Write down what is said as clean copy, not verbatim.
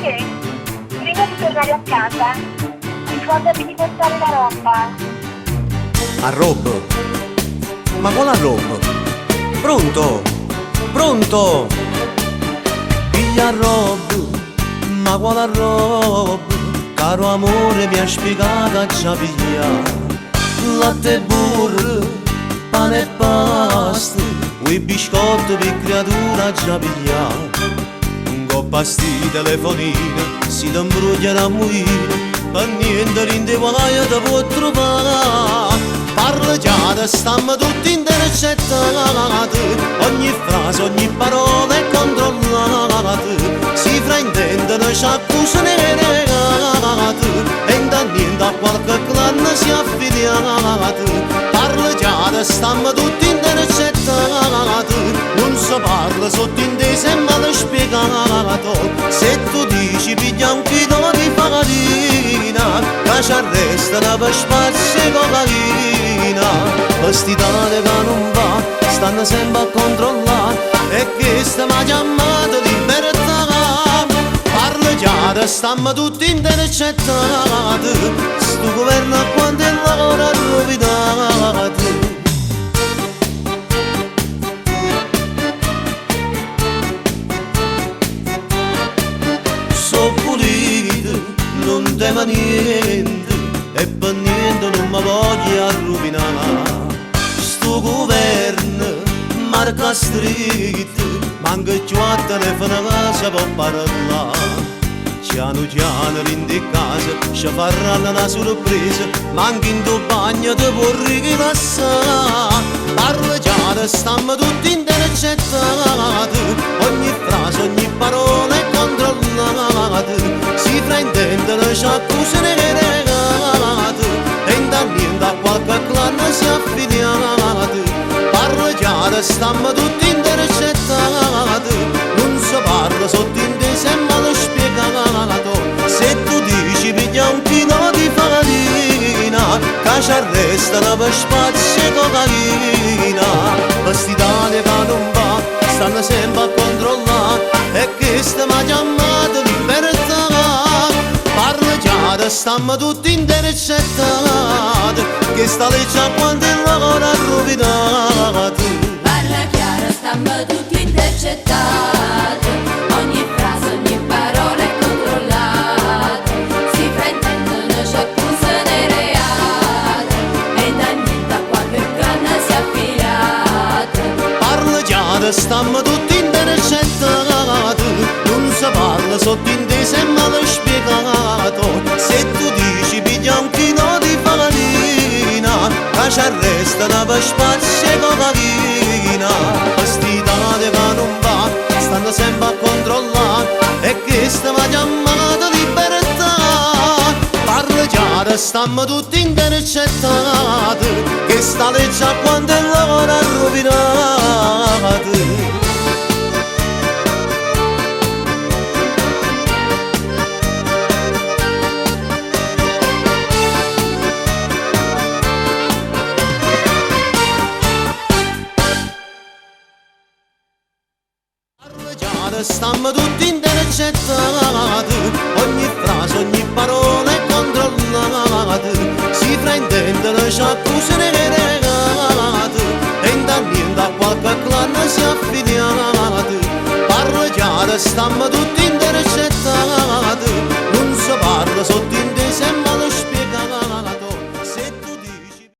Sì, prima di tornare a casa, ricordati di portare la roba. A Rob? Ma quale Rob? Pronto? Pronto? Piglia Rob, ma quale Rob? Caro amore mi ha spiegato già piglia. Latte e burro, pane e pasta, quei biscotti per creatura già piglia. Un coppa sti telefonini, si t'imbruglia la muina, per niente l'indevolaia ti può trovare. Parla già, stiamo tutti intercettati, ogni frase, ogni parola è controllata. Si fraintendono, ci accusano e negati, e da niente a qualche clan si è affiliati. Parla già, stiamo tutti intercettati, non si parla sottinteso e male spiegato. Se tu dici piglia un chilo di farina, che ci arrestano per spazio e cocaina. Vestitare che non va, stanno sempre a controllare, e che stiamo chiamando libertà. Parla chiaro, stiamo tutti intercettati, sto governo a quanto il lavoro ha rovinato. So pulito, non temo niente, e per niente non mi voglio rovinare. Sto governo marca stretto, manca più a telefono che si può parlare. Piano piano in casa ci faranno una sorpresa, manca in tuo bagno ti può rilassare. Parla chiaro, stiamo tutti intercettati, ogni frase, ogni parola è controllata. Si fraintendono, ci accusano e negati, e da niente a qualche clan si è affiliati. Parla chiaro, stiamo tutti intercettati, non si parla sottinteso e male spiegato. Se tu dici piglia un chilo di farina, che ci arrestano per spazio e cocaina. Quest'Italia che non va, stanno sempre a controllare, e che stiamo chiamando libertà. Parla chiaro, stiamo tutti intercettati, che sta legge a quanto il lavoro ha rovinato. Parla chiaro, stiamo tutti intercettati, ogni frase, ogni parola è controllata. Si fraintendono, ci accusano e reati, e da niente a qualche canna si è affiliata. Parla chiaro, stiamo tutti intercettati, non si parla sottinteso e male spiegato. Se tu dici piglia un chilo di farina, che ci arrestano per spazio e cocaina. Quest'Italia che non va, stanno sempre a controllare, e che stiamo chiamando libertà. Parla chiaro, stiamo tutti intercettati, che sta legge a quanto il lavoro ha rovinato. Stiamo tutti intercettati, ogni frase, ogni parola è controllata. Si fraintendono, ci accusano e negati, e da niente a qualche clan si è affiliati. Parla chiaro, stiamo tutti intercettati,